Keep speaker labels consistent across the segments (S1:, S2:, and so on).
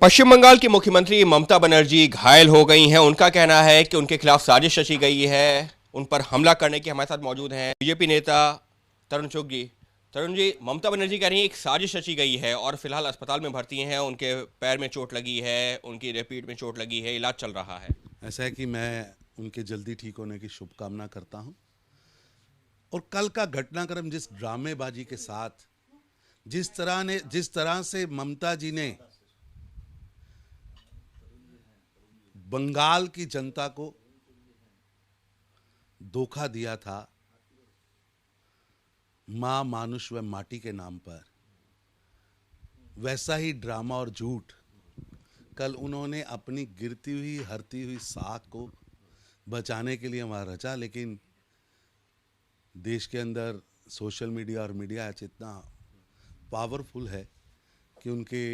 S1: पश्चिम बंगाल की मुख्यमंत्री ममता बनर्जी घायल हो गई हैं। उनका कहना है कि उनके खिलाफ साजिश रची गई है, उन पर हमला करने की। हमारे साथ मौजूद हैं बीजेपी नेता तरुण चुग जी। तरुण जी, ममता बनर्जी कह रही है एक साजिश रची गई है और फिलहाल अस्पताल में भर्ती हैं। उनके पैर में चोट लगी है, उनकी रेपीट में चोट लगी है, इलाज चल रहा है।
S2: ऐसा है कि मैं उनके जल्दी ठीक होने की शुभकामना करता हूं। और कल का घटनाक्रम जिस ड्रामेबाजी के साथ जिस तरह से ममता जी ने बंगाल की जनता को धोखा दिया था मां मानुष व माटी के नाम पर, वैसा ही ड्रामा और झूठ कल उन्होंने अपनी गिरती हुई हरती हुई साख को बचाने के लिए वहां रचा। लेकिन देश के अंदर सोशल मीडिया और मीडिया इतना पावरफुल है कि उनके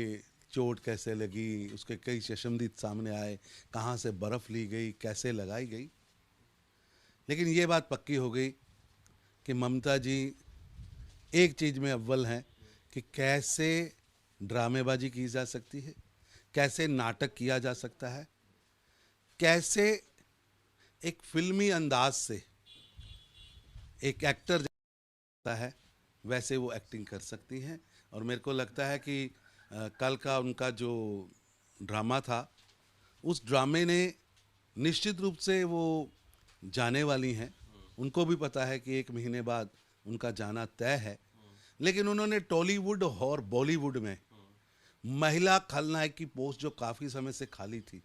S2: चोट कैसे लगी, उसके कई चशमदीद सामने आए, कहाँ से बर्फ़ ली गई, कैसे लगाई गई। लेकिन ये बात पक्की हो गई कि ममता जी एक चीज़ में अव्वल हैं कि कैसे ड्रामेबाजी की जा सकती है, कैसे नाटक किया जा सकता है, कैसे एक फिल्मी अंदाज से एक एक्टर जाता है वैसे वो एक्टिंग कर सकती हैं। और मेरे को लगता है कि कल का उनका जो ड्रामा था, उस ड्रामे ने निश्चित रूप से वो जाने वाली हैं। उनको भी पता है कि 1 महीने बाद उनका जाना तय है। लेकिन उन्होंने टॉलीवुड और बॉलीवुड में महिला खलनायक की पोस्ट जो काफ़ी समय से खाली थी,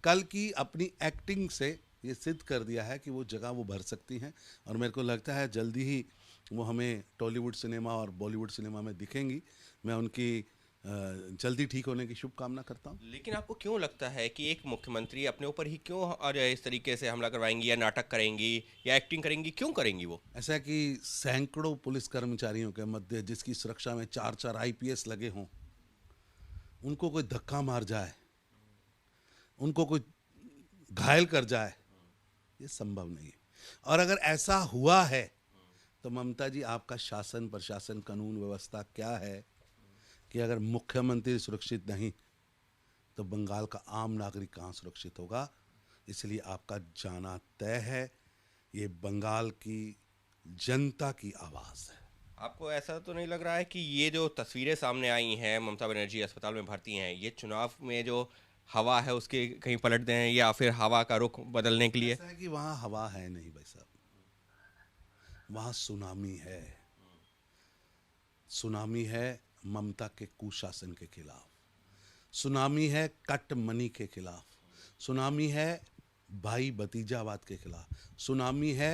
S2: कल की अपनी एक्टिंग से ये सिद्ध कर दिया है कि वो जगह वो भर सकती हैं। और मेरे को लगता है जल्दी ही वो हमें टॉलीवुड सिनेमा और बॉलीवुड सिनेमा में दिखेंगी। मैं उनकी जल्दी ठीक होने की शुभकामना करता हूँ।
S1: लेकिन आपको क्यों लगता है कि एक मुख्यमंत्री अपने ऊपर ही क्यों और इस तरीके से हमला करवाएंगी या नाटक करेंगी या एक्टिंग करेंगी? क्यों करेंगी वो?
S2: ऐसा है कि सैकड़ों पुलिस कर्मचारियों के मध्य जिसकी सुरक्षा में 4-4 IPS लगे हों, उनको कोई धक्का मार जाए, उनको कोई घायल कर जाए, ये संभव नहीं है। और अगर ऐसा हुआ है तो ममता जी, आपका शासन प्रशासन कानून व्यवस्था क्या है कि अगर मुख्यमंत्री सुरक्षित नहीं तो बंगाल का आम नागरिक कहाँ सुरक्षित होगा? इसलिए आपका जाना तय है। ये बंगाल की जनता की आवाज़ है।
S1: आपको ऐसा तो नहीं लग रहा है कि ये जो तस्वीरें सामने आई हैं, ममता बनर्जी अस्पताल में भर्ती हैं, ये चुनाव में जो हवा है उसके कहीं पलट दें या फिर हवा का रुख बदलने के लिए?
S2: ऐसा है कि वहाँ हवा है नहीं भाई साहब, वहाँ सुनामी है। सुनामी है ममता के कुशासन के खिलाफ, सुनामी है कट मनी के खिलाफ, सुनामी है भाई भतीजावाद के खिलाफ, सुनामी है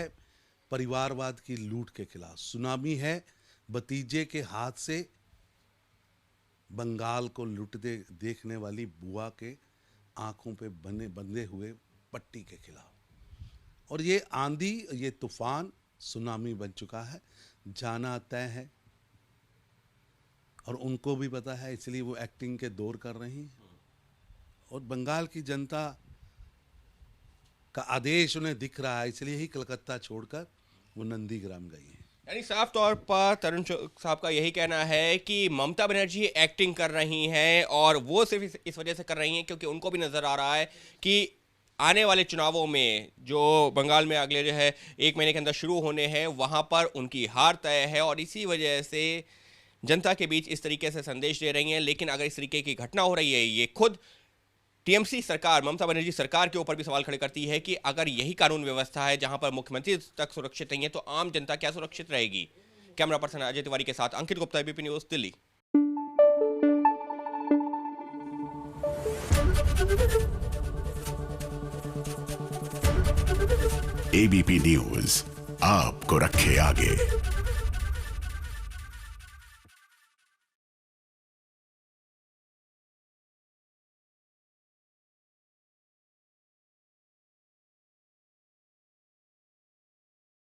S2: परिवारवाद की लूट के खिलाफ, सुनामी है भतीजे के हाथ से बंगाल को लूटते देखने वाली बुआ के आंखों पे बंधे हुए पट्टी के खिलाफ। और ये आंधी, ये तूफान सुनामी बन चुका है। जाना तय है और उनको भी पता है, इसलिए वो एक्टिंग के दौर कर रही हैं। और बंगाल की जनता का आदेश उन्हें दिख रहा है, इसलिए ही कलकत्ता छोड़कर वो नंदीग्राम गई हैं।
S1: यानी साफ तौर पर तरुण साहब का यही कहना है कि ममता बनर्जी एक्टिंग कर रही हैं और वो सिर्फ इस वजह से कर रही हैं क्योंकि उनको भी नजर आ रहा है कि आने वाले चुनावों में जो बंगाल में अगले जो है 1 महीने के अंदर शुरू होने हैं, वहां पर उनकी हार तय है और इसी वजह से जनता के बीच इस तरीके से संदेश दे रही हैं। लेकिन अगर इस तरीके की घटना हो रही है, ये खुद टीएमसी सरकार, ममता बनर्जी सरकार के ऊपर भी सवाल खड़े करती है कि अगर यही कानून व्यवस्था है जहां पर मुख्यमंत्री तक सुरक्षित नहीं है तो आम जनता क्या सुरक्षित रहेगी? कैमरा पर्सन अजय तिवारी के साथ Ankit Gupta, ABP news, Delhi.
S3: ABP news आपको रखे आगे।